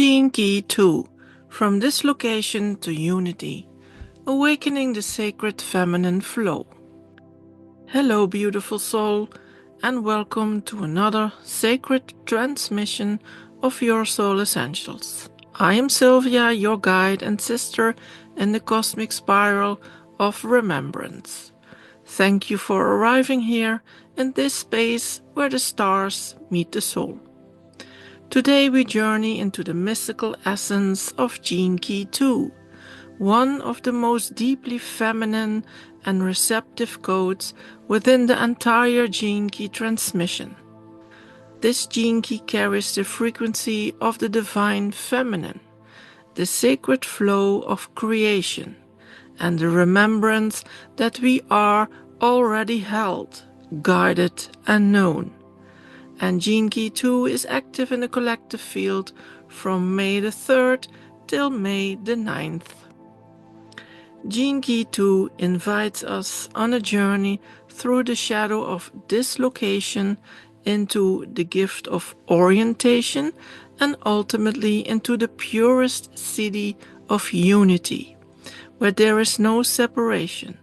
Gene Key 2, From Dislocation to Unity, Awakening the Sacred Feminine Flow. Hello beautiful soul, and welcome to another sacred transmission of your soul essentials. I am Sylvia, your guide and sister in the cosmic spiral of remembrance. Thank you for arriving here in this space where the stars meet the soul. Today we journey into the mystical essence of Gene Key 2, one of the most deeply feminine and receptive codes within the entire Gene Key transmission. This Gene Key carries the frequency of the divine feminine, the sacred flow of creation, and the remembrance that we are already held, guided, and known. And Gene Key 2 is active in the collective field from May the 3rd till May the 9th. Gene Key 2 invites us on a journey through the shadow of dislocation into the gift of orientation and ultimately into the purest Siddhi of Unity, where there is no separation,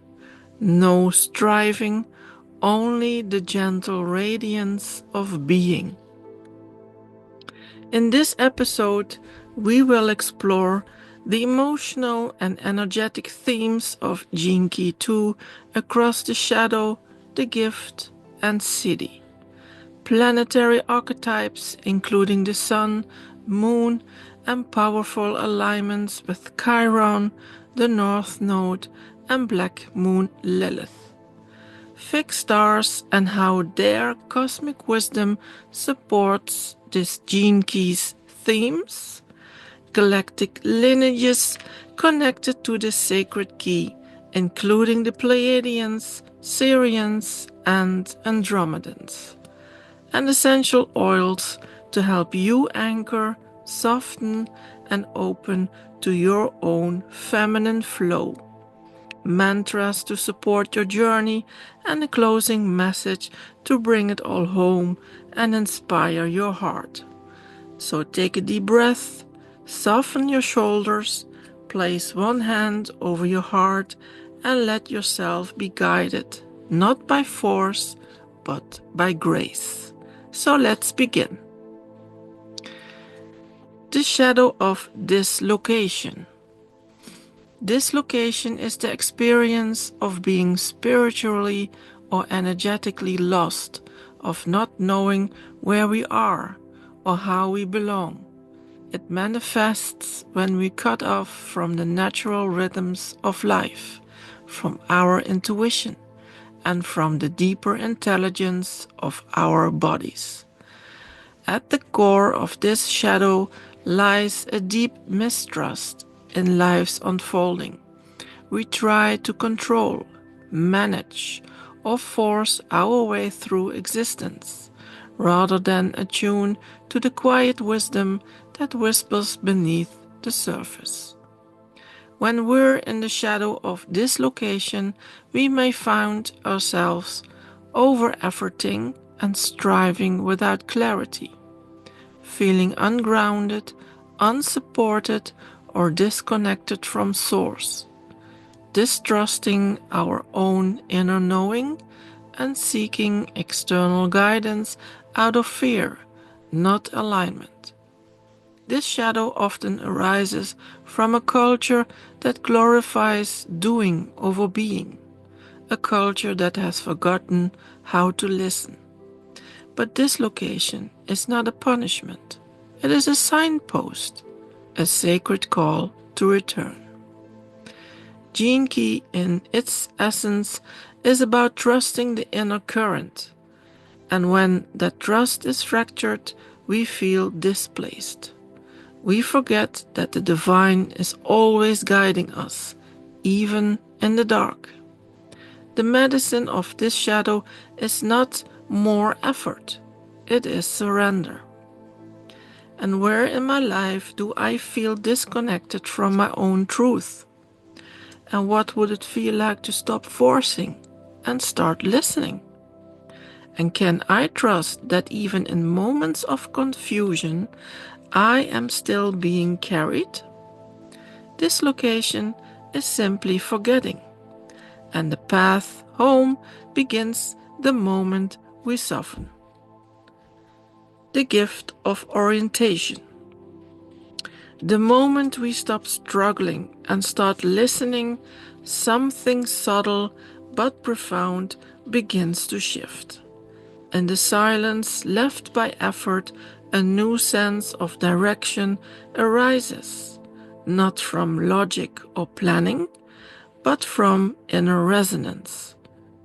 no striving, only the gentle radiance of being. In this episode, we will explore the emotional and energetic themes of Gene Key 2 across the shadow, the gift, and Siddhi. Planetary archetypes including the Sun, Moon, and powerful alignments with Chiron, the North Node, and Black Moon Lilith. Fixed stars and how their cosmic wisdom supports this Gene Key's themes, galactic lineages connected to the sacred key, including the Pleiadians, Sirians, and Andromedans, and essential oils to help you anchor, soften, and open to your own feminine flow. Mantras to support your journey, and a closing message to bring it all home and inspire your heart. So take a deep breath, soften your shoulders, place one hand over your heart, and let yourself be guided, not by force, but by grace. So let's begin. The Shadow of Dislocation. Dislocation is the experience of being spiritually or energetically lost, of not knowing where we are or how we belong. It manifests when we cut off from the natural rhythms of life, from our intuition, and from the deeper intelligence of our bodies. At the core of this shadow lies a deep mistrust in life's unfolding. We try to control, manage, or force our way through existence, rather than attune to the quiet wisdom that whispers beneath the surface. When we're in the shadow of dislocation, we may find ourselves over-efforting and striving without clarity, feeling ungrounded, unsupported, or disconnected from source, distrusting our own inner knowing and seeking external guidance out of fear, not alignment. This shadow often arises from a culture that glorifies doing over being, a culture that has forgotten how to listen. But dislocation is not a punishment, it is a signpost, a sacred call to return. Gene Key, in its essence, is about trusting the inner current, and when that trust is fractured, we feel displaced. We forget that the divine is always guiding us, even in the dark. The medicine of this shadow is not more effort, it is surrender. And where in my life do I feel disconnected from my own truth? And what would it feel like to stop forcing and start listening? And can I trust that even in moments of confusion, I am still being carried? Dislocation is simply forgetting, and the path home begins the moment we soften. The gift of orientation. The moment we stop struggling and start listening, something subtle but profound begins to shift. In the silence left by effort, a new sense of direction arises, not from logic or planning, but from inner resonance.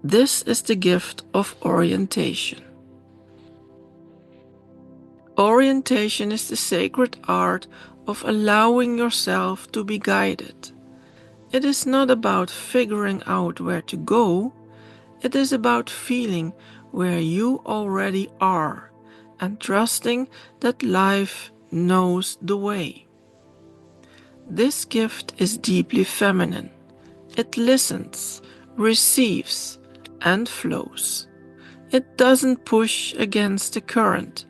This is the gift of orientation. Orientation is the sacred art of allowing yourself to be guided. It is not about figuring out where to go, it is about feeling where you already are and trusting that life knows the way. This gift is deeply feminine. It listens, receives, and flows. It doesn't push against the current.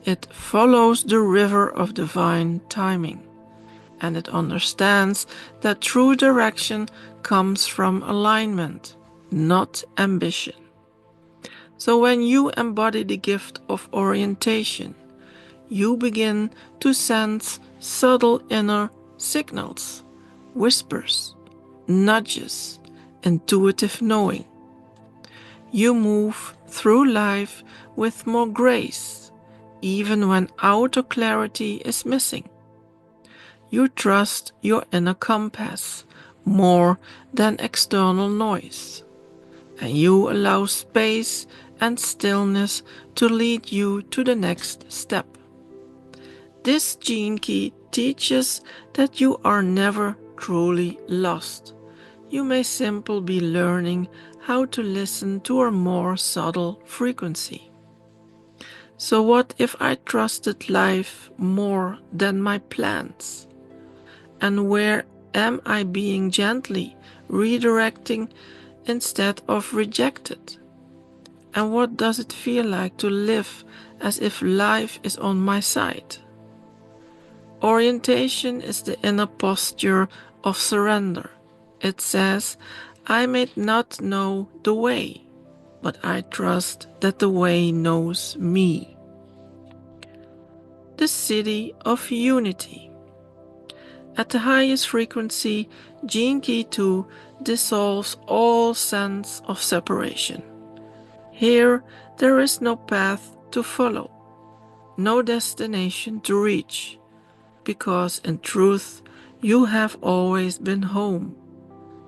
It follows the river of divine timing, and it understands that true direction comes from alignment, not ambition. So when you embody the gift of orientation, you begin to sense subtle inner signals, whispers, nudges, intuitive knowing. You move through life with more grace, even when outer clarity is missing. You trust your inner compass more than external noise, and you allow space and stillness to lead you to the next step. This gene key teaches that you are never truly lost. You may simply be learning how to listen to a more subtle frequency. So what if I trusted life more than my plans? And where am I being gently redirecting instead of rejected? And what does it feel like to live as if life is on my side? Orientation is the inner posture of surrender. It says, I may not know the way, but I trust that the way knows me. The Siddhi of Unity. At the highest frequency, Gene Key 2 dissolves all sense of separation. Here, there is no path to follow, no destination to reach, because in truth, you have always been home,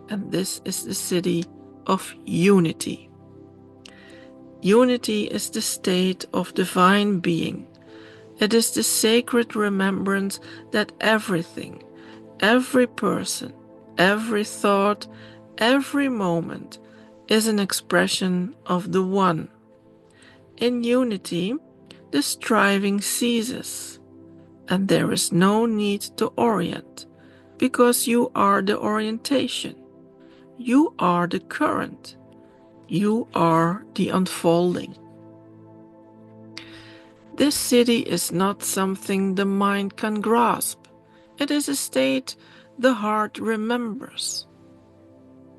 and this is the Siddhi of Unity. Unity is the state of divine being. It is the sacred remembrance that everything, every person, every thought, every moment is an expression of the One. In unity, the striving ceases, and there is no need to orient, because you are the orientation. You are the current. You are the unfolding. This Siddhi is not something the mind can grasp. It is a state the heart remembers.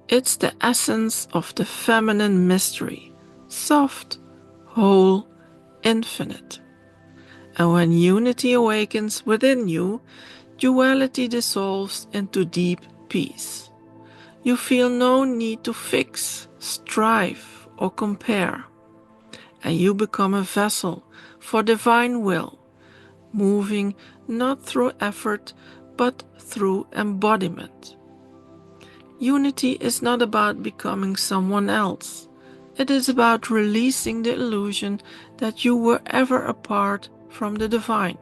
It's the essence of the feminine mystery, soft, whole, infinite. And when unity awakens within you, duality dissolves into deep peace. You feel no need to fix, strive, or compare, and you become a vessel for divine will, moving not through effort but through embodiment. Unity is not about becoming someone else. It is about releasing the illusion that you were ever apart from the divine.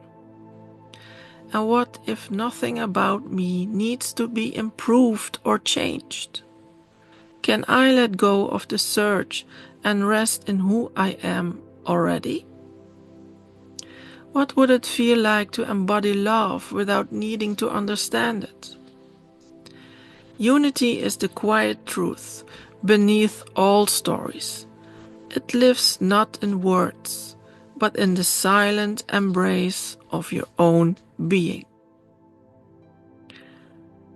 And what if nothing about me needs to be improved or changed? Can I let go of the search and rest in who I am already? What would it feel like to embody love without needing to understand it? Unity is the quiet truth beneath all stories. It lives not in words, but in the silent embrace of your own being.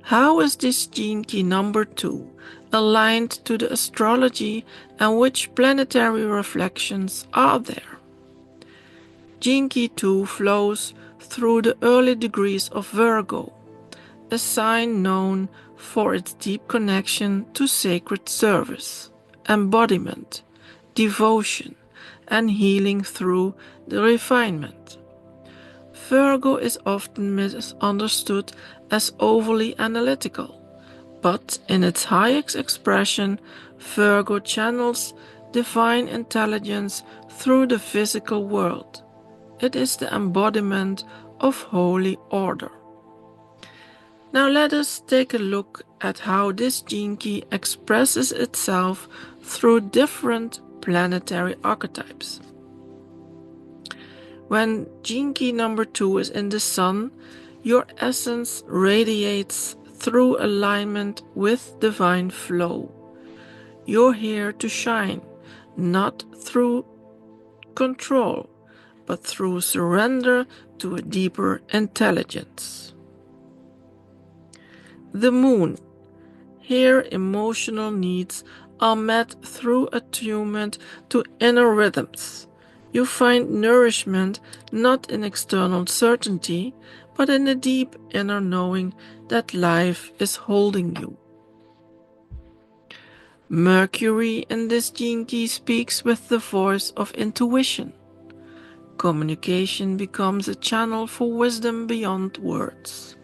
How is this gene key number 2 aligned to the astrology, and which planetary reflections are there? Gene key 2 flows through the early degrees of Virgo, a sign known for its deep connection to sacred service, embodiment, devotion, and healing through the refinement. Virgo is often misunderstood as overly analytical, but in its highest expression, Virgo channels divine intelligence through the physical world. It is the embodiment of holy order. Now let us take a look at how this gene key expresses itself through different planetary archetypes. When gene key number 2 is in the Sun, your essence radiates through alignment with divine flow. You're here to shine, not through control, but through surrender to a deeper intelligence. The Moon. Here emotional needs are met through attunement to inner rhythms. You find nourishment not in external certainty, but in a deep inner knowing that life is holding you. Mercury in this gene key speaks with the voice of intuition. Communication becomes a channel for wisdom beyond words.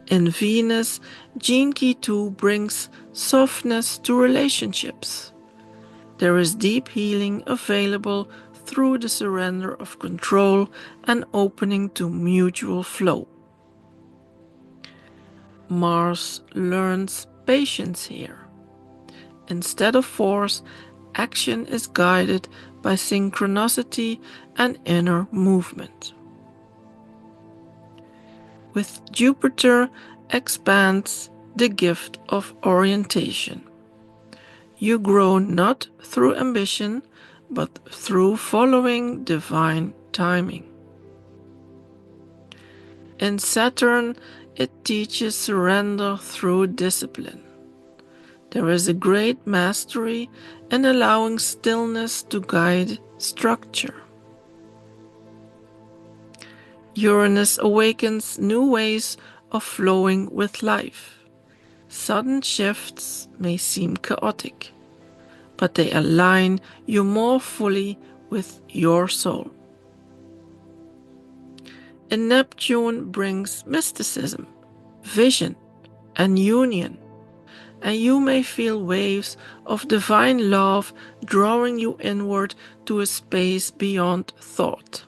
In Venus, gene key 2 brings softness to relationships. There is deep healing available through the surrender of control and opening to mutual flow. Mars learns patience here. Instead of force, action is guided by synchronicity and inner movement. With Jupiter expands the gift of orientation. You grow not through ambition, but through following divine timing. In Saturn, it teaches surrender through discipline. There is a great mastery in allowing stillness to guide structure. Uranus awakens new ways of flowing with life. Sudden shifts may seem chaotic, but they align you more fully with your soul. And Neptune brings mysticism, vision, and union, and you may feel waves of divine love drawing you inward to a space beyond thought.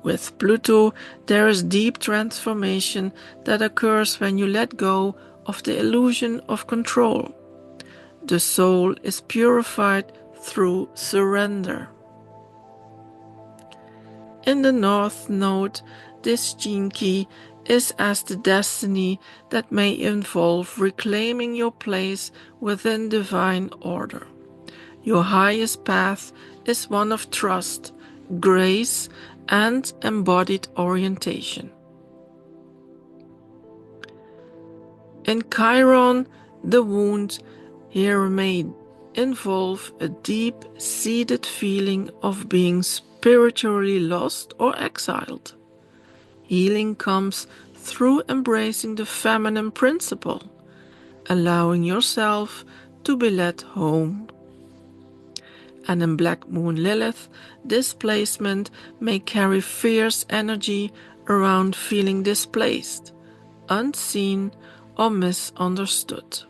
With Pluto, there is deep transformation that occurs when you let go of the illusion of control. The soul is purified through surrender. In the North Node, this gene key is as the destiny that may involve reclaiming your place within divine order. Your highest path is one of trust, grace, and embodied orientation. In Chiron, the wound here may involve a deep-seated feeling of being spiritually lost or exiled. Healing comes through embracing the feminine principle, allowing yourself to be led home. And in Black Moon Lilith, displacement may carry fierce energy around feeling displaced, unseen, or misunderstood.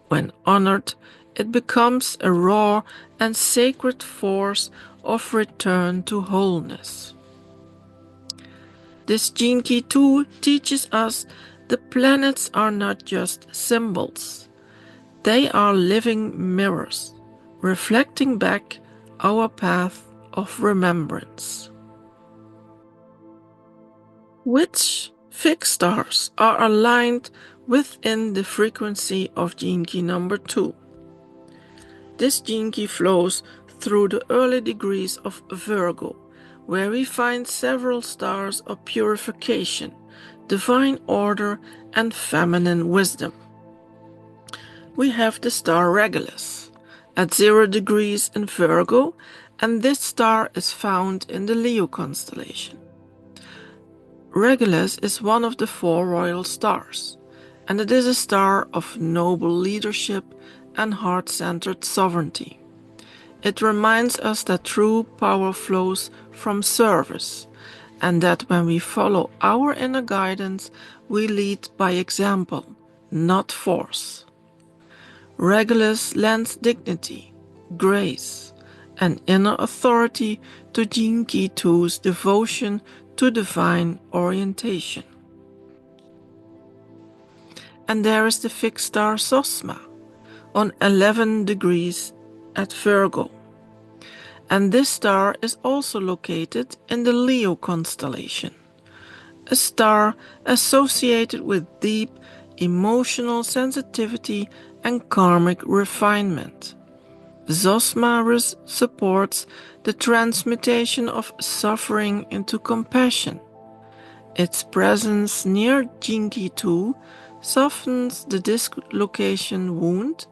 When honored, it becomes a raw and sacred force of return to wholeness. This gene key too teaches us the planets are not just symbols. They are living mirrors, reflecting back our path of remembrance. Which fixed stars are aligned within the frequency of gene key number 2? This gene key flows through the early degrees of Virgo, where we find several stars of purification, divine order, and feminine wisdom. We have the star Regulus at 0 degrees in Virgo, and this star is found in the Leo constellation. Regulus is one of the 4 royal stars, and it is a star of noble leadership and heart-centered sovereignty. It reminds us that true power flows from service, and that when we follow our inner guidance, we lead by example, not force. Regulus lends dignity, grace, and inner authority to Jinki 2's devotion to divine orientation. And there is the fixed star Zosma on 11 degrees at Virgo. And this star is also located in the Leo constellation, a star associated with deep emotional sensitivity and karmic refinement. Zosma supports the transmutation of suffering into compassion. Its presence near Jinki 2 softens the dislocation wound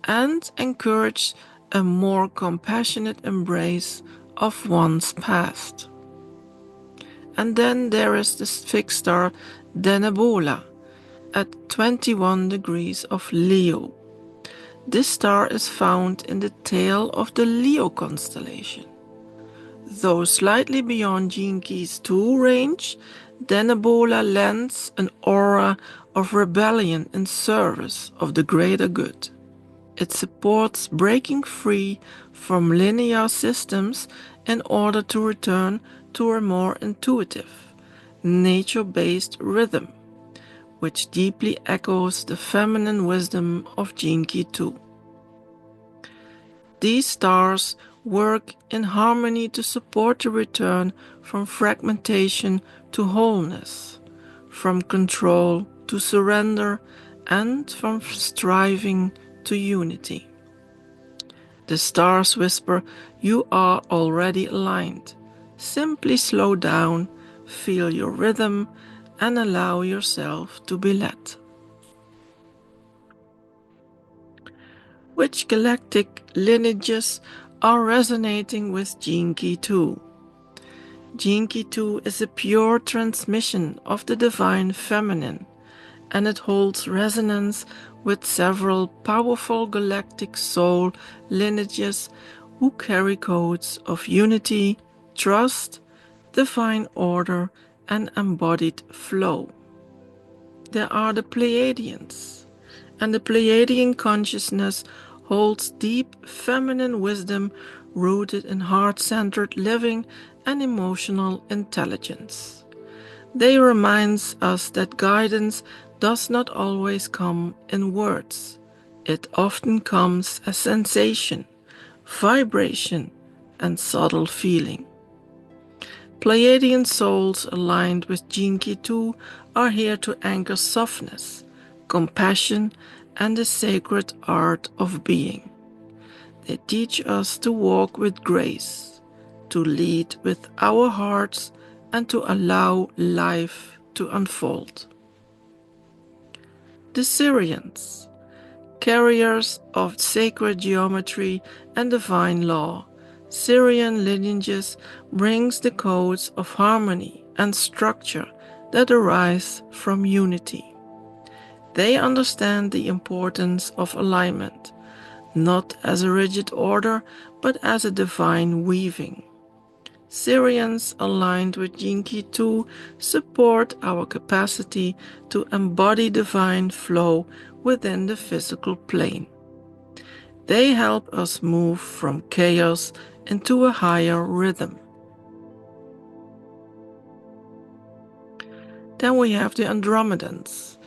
and encourages a more compassionate embrace of one's past. And then there is the fixed star Denebola at 21 degrees of Leo. This star is found in the tail of the Leo constellation. Though slightly beyond Jinki's 2 range, Denebola lends an aura of rebellion in service of the greater good. It supports breaking free from linear systems in order to return to a more intuitive, nature-based rhythm, which deeply echoes the feminine wisdom of Jinki 2. These stars work in harmony to support the return from fragmentation to wholeness, from control to surrender, and from striving to unity. The stars whisper, "You are already aligned. Simply slow down, feel your rhythm, and allow yourself to be led." Which galactic lineages are resonating with Jinki 2? Jinki 2 is a pure transmission of the divine feminine, and it holds resonance with several powerful galactic soul lineages who carry codes of unity, trust, divine order, and embodied flow. There are the Pleiadians, and the Pleiadian consciousness holds deep feminine wisdom rooted in heart-centered living and emotional intelligence. They remind us that guidance does not always come in words. It often comes as sensation, vibration, and subtle feeling. Pleiadian souls aligned with Jinki 2 are here to anchor softness, compassion, and the sacred art of being. They teach us to walk with grace, to lead with our hearts, and to allow life to unfold. The Sirians, carriers of sacred geometry and divine law, Sirian lineages brings the codes of harmony and structure that arise from unity. They understand the importance of alignment, not as a rigid order, but as a divine weaving. Sirians aligned with Jinki 2 support our capacity to embody divine flow within the physical plane. They help us move from chaos into a higher rhythm. Then we have the Andromedans.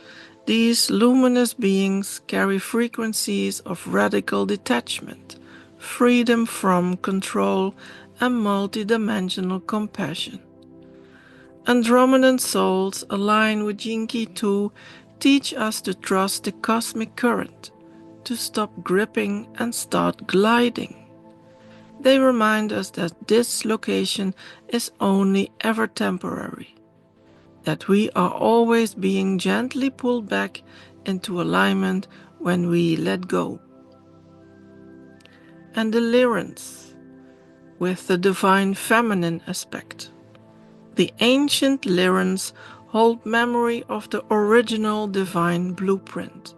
These luminous beings carry frequencies of radical detachment, freedom from control, and multidimensional compassion. Andromedan souls aligned with Jinki 2 teach us to trust the cosmic current, to stop gripping and start gliding. They remind us that dislocation is only ever temporary, that we are always being gently pulled back into alignment when we let go. And the Lyrans, with the divine feminine aspect. The ancient Lyrans hold memory of the original divine blueprint,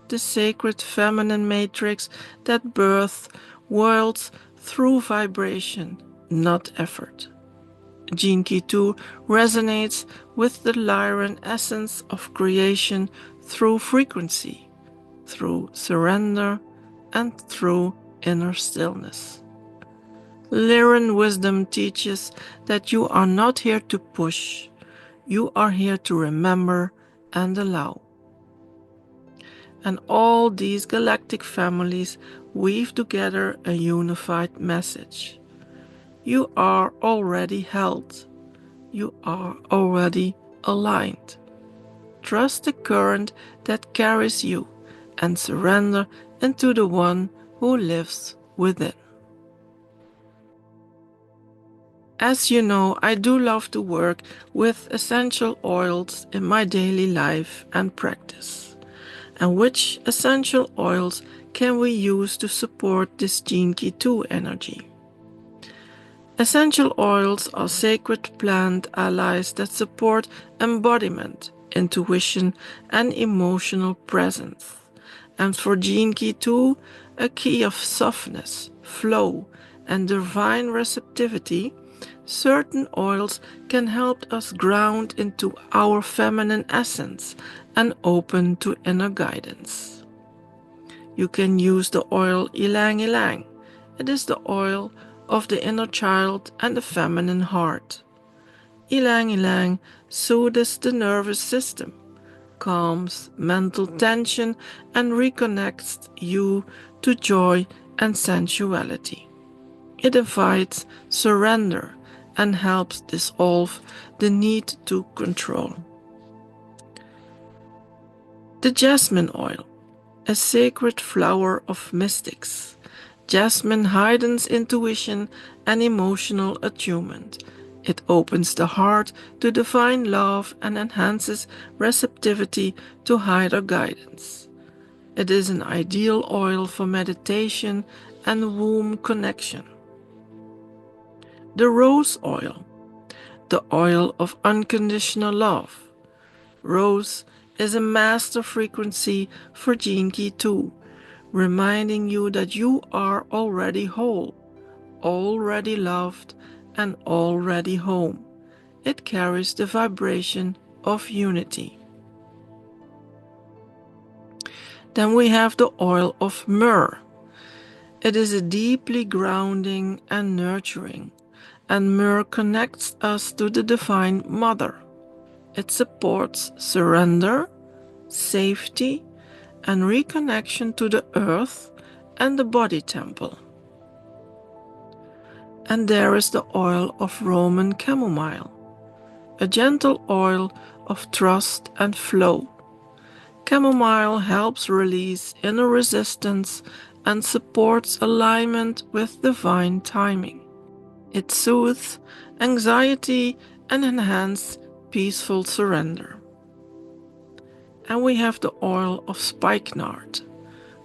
the sacred feminine matrix that birthed worlds through vibration, not effort. Gene Key 2 resonates with the Lyran essence of creation through frequency, through surrender, and through inner stillness. Lyran wisdom teaches that you are not here to push, you are here to remember and allow. And all these galactic families weave together a unified message. You are already held. You are already aligned. Trust the current that carries you and surrender into the one who lives within. As you know, I do love to work with essential oils in my daily life and practice. And which essential oils can we use to support this Gene Key 2 energy? Essential oils are sacred plant allies that support embodiment, intuition, and emotional presence. And for Gene Key 2, a key of softness, flow, and divine receptivity, certain oils can help us ground into our feminine essence and open to inner guidance. You can use the oil Ylang Ylang. It is the oil of the inner child and the feminine heart. Ylang Ylang soothes the nervous system, calms mental tension, and reconnects you to joy and sensuality. It invites surrender and helps dissolve the need to control. The jasmine oil, a sacred flower of mystics. Jasmine heightens intuition and emotional attunement. It opens the heart to divine love and enhances receptivity to higher guidance. It is an ideal oil for meditation and womb connection. The rose oil, the oil of unconditional love. Rose is a master frequency for Gene Key 2, reminding you that you are already whole, already loved, and already home. It carries the vibration of unity. Then we have the oil of myrrh. It is a deeply grounding and nurturing, and myrrh connects us to the Divine Mother. It supports surrender, safety, and reconnection to the earth and the body temple. And there is the oil of Roman chamomile, a gentle oil of trust and flow. Chamomile helps release inner resistance and supports alignment with divine timing. It soothes anxiety and enhances peaceful surrender. And we have the oil of spikenard,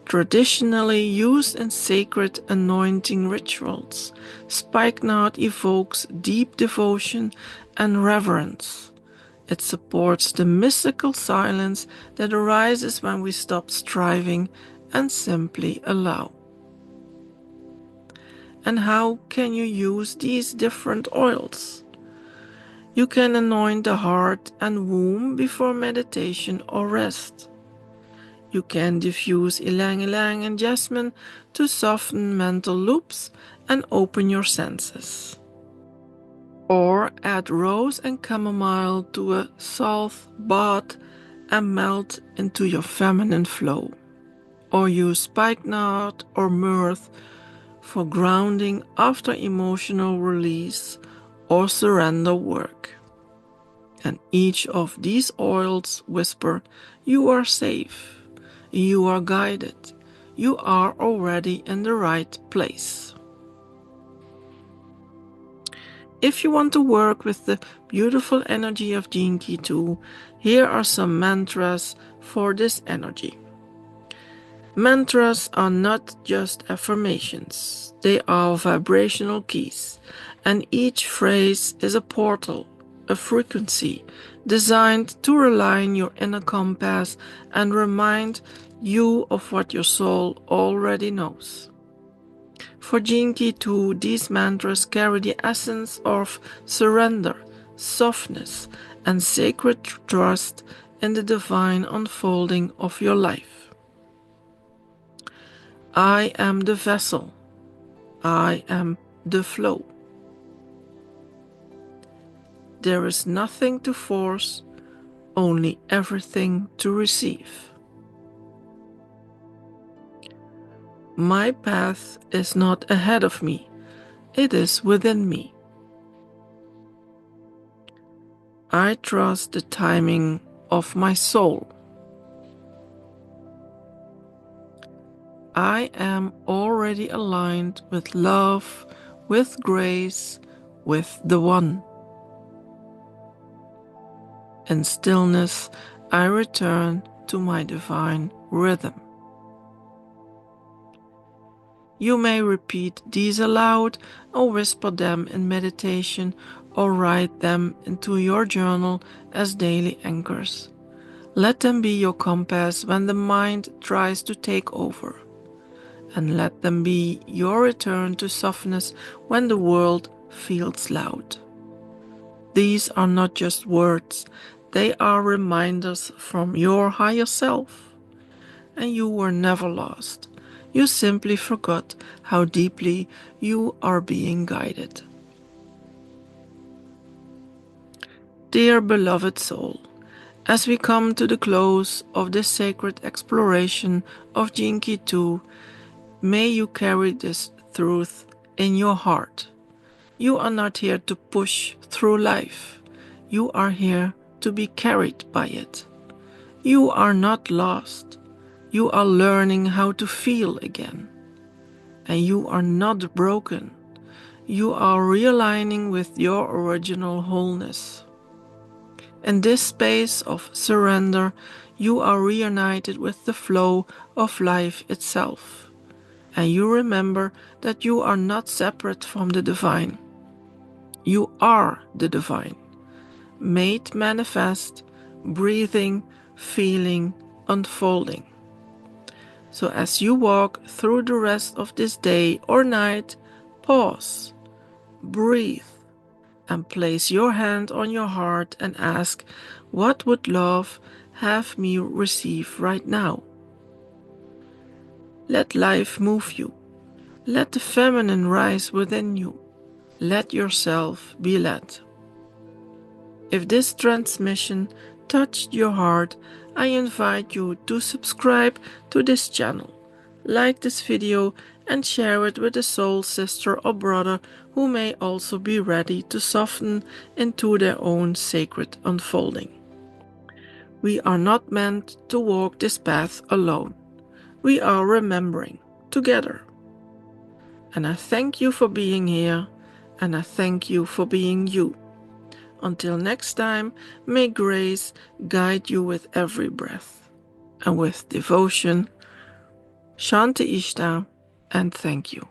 traditionally used in sacred anointing rituals. Spikenard evokes deep devotion and reverence. It supports the mystical silence that arises when we stop striving and simply allow. And how can you use these different oils? You can anoint the heart and womb before meditation or rest. You can diffuse ylang ylang and jasmine to soften mental loops and open your senses. Or add rose and chamomile to a salve bath and melt into your feminine flow. Or use spikenard or myrrh for grounding after emotional release or surrender work. And each of these oils whisper, you are safe, you are guided, you are already in the right place. If you want to work with the beautiful energy of Gene Key 2, here are some mantras for this energy. Mantras are not just affirmations, they are vibrational keys, and each phrase is a portal, a frequency, designed to realign your inner compass and remind you of what your soul already knows. For Gene Key 2, these mantras carry the essence of surrender, softness, and sacred trust in the divine unfolding of your life. I am the vessel. I am the flow. There is nothing to force, only everything to receive. My path is not ahead of me, it is within me. I trust the timing of my soul. I am already aligned with love, with grace, with the One. In stillness, I return to my divine rhythm. You may repeat these aloud or whisper them in meditation or write them into your journal as daily anchors. Let them be your compass when the mind tries to take over. And let them be your return to softness when the world feels loud. These are not just words, they are reminders from your higher self. And you were never lost. You simply forgot how deeply you are being guided. Dear beloved soul, as we come to the close of this sacred exploration of Gene Key 2, may you carry this truth in your heart. You are not here to push through life. You are here to be carried by it. You are not lost. You are learning how to feel again. And you are not broken. You are realigning with your original wholeness. In this space of surrender, you are reunited with the flow of life itself. And you remember that you are not separate from the divine. You are the divine, made manifest, breathing, feeling, unfolding. So as you walk through the rest of this day or night, pause, breathe, and place your hand on your heart and ask, what would love have me receive right now? Let life move you. Let the feminine rise within you. Let yourself be led. If this transmission touched your heart, I invite you to subscribe to this channel, like this video, and share it with a soul sister or brother who may also be ready to soften into their own sacred unfolding. We are not meant to walk this path alone. We are remembering together. And I thank you for being here, and I thank you for being you. Until next time, may grace guide you with every breath. And with devotion, Shanti Ishta, and thank you.